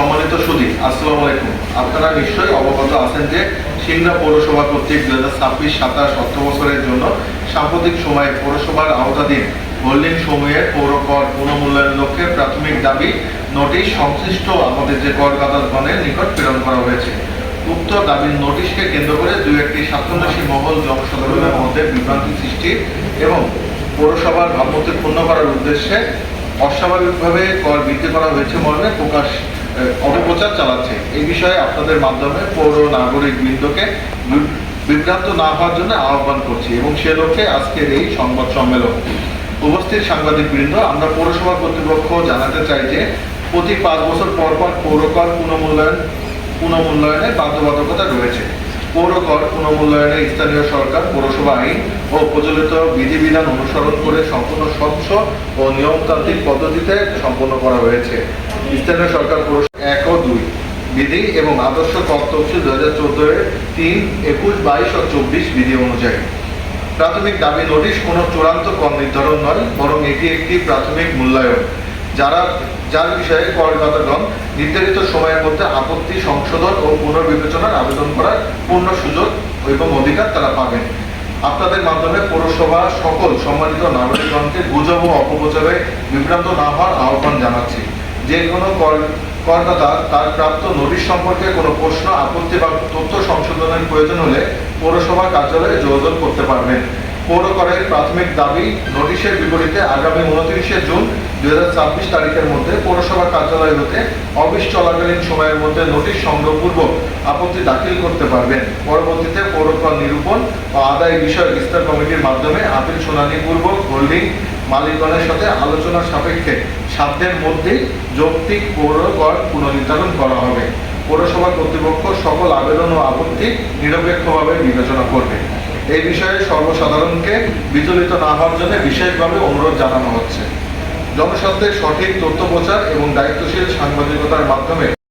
সম্মানিত সুধী, আসসালামু আলাইকুম। আপনারা নিশ্চয়ই অবগত আছেন যে সিংড়া পৌরসভা কর্তৃক 2026-27 অর্থ বছরের জন্য সাম্প্রতিক সময়ে পৌরসভার আওতাধীন হোল্ডিং সমূহের পৌর কর পুনঃমূল্যায়নের লক্ষ্যে প্রাথমিক দাবি নোটিশ সংশ্লিষ্ট আমাদের যে করদাতাগণের নিকট প্রেরণ করা হয়েছে। উক্ত দাবির নোটিশকে কেন্দ্র করে দুই একটি স্বার্থান্বেষী মহল জনসাধারণের মধ্যে বিভ্রান্তি সৃষ্টি এবং পৌরসভার ভাবমূর্তি পূর্ণ করার উদ্দেশ্যে অস্বাভাবিকভাবে কর বৃদ্ধি করা হয়েছে মর্মে অপপ্রচার চালাচ্ছে। এই বিষয়ে আপনাদের মাধ্যমে পৌর নাগরিক বৃন্দকে বিভ্রান্ত না হওয়ার জন্য আহ্বান করছি এবং সে লক্ষ্যে আজকের এই সংবাদ সম্মেলন। উপস্থিত সাংবাদিক বৃন্দ, আমরা পৌরসভা কর্তৃপক্ষ জানাতে চাই যে প্রতি 5 বছর পর পর পৌরকর পুনঃমূল্যায়নে বাধ্যবাধকতা রয়েছে। পৌরকর পুনঃমূল্যায়নে স্থানীয় সরকার পৌরসভা আইন ও প্রচলিত বিধিবিধান অনুসরণ করে সম্পূর্ণ স্বচ্ছ ও নিয়মতান্ত্রিক পদ্ধতিতে সম্পন্ন করা হয়েছে। স্থানীয় সরকার পৌরসভা 1 ও 2 বিধি এবং আদর্শ কর তফসিল 2014 এর 3, 21, 22 ও 24 বিধি অনুযায়ী। প্রাথমিক দাবি নোটিশ কোনো চূড়ান্ত কর নির্ধারণ নয়, বরং এটি একটি প্রাথমিক মূল্যায়ন যার বিষয়ে করদাতাগণ নির্ধারিত সময়ের মধ্যে আপত্তি সংশোধন ও পুনর্বিবেচনার আবেদন করার পূর্ণ সুযোগ এবং অধিকার তারা পাবেন। আপনাদের মাধ্যমে পৌরসভা সকল সম্মানিত নাগরিকগণকে গুজব ও অপপ্রচারে বিভ্রান্ত না হওয়ার আহ্বান জানাচ্ছি। যে কোনো করদাতা তার প্রাপ্ত নোটিশ সম্পর্কে কোনো প্রশ্ন, আপত্তি বা তথ্য সংশোধনের প্রয়োজন হলে পৌরসভা কার্যালয়ে যোগাযোগ করতে পারবেন। পৌর করের প্রাথমিক দাবি নোটিশের বিপরীতে আগামী 29শে জুন 2026 তারিখের মধ্যে পৌরসভা কার্যালয় হতে অফিস চলাকালীন সময়ের মধ্যে নোটিশ সংগ্রহপূর্বক আপত্তি দাখিল করতে পারবেন। পরবর্তীতে পৌরকর নিরূপণ ও আদায় বিষয়ক স্থায়ী কমিটির মাধ্যমে আপিল শুনানিপূর্বক হোল্ডিং মালিকগণের সাথে আলোচনার সাপেক্ষে 7 দিনের মধ্যেই যৌক্তিক পৌর কর পুনর্নির্ধারণ করা হবে। পৌরসভা কর্তৃপক্ষ সকল আবেদন ও আপত্তি নিরপেক্ষভাবে বিবেচনা করবে। এই বিষয়ে সর্বসাধারণকে বিচলিত না হওয়ার জন্য বিশেষভাবে অনুরোধ জানানো হচ্ছে। জনস্বার্থে সঠিক তথ্য প্রচার এবং দায়িত্বশীল সাংবাদিকতার মাধ্যমে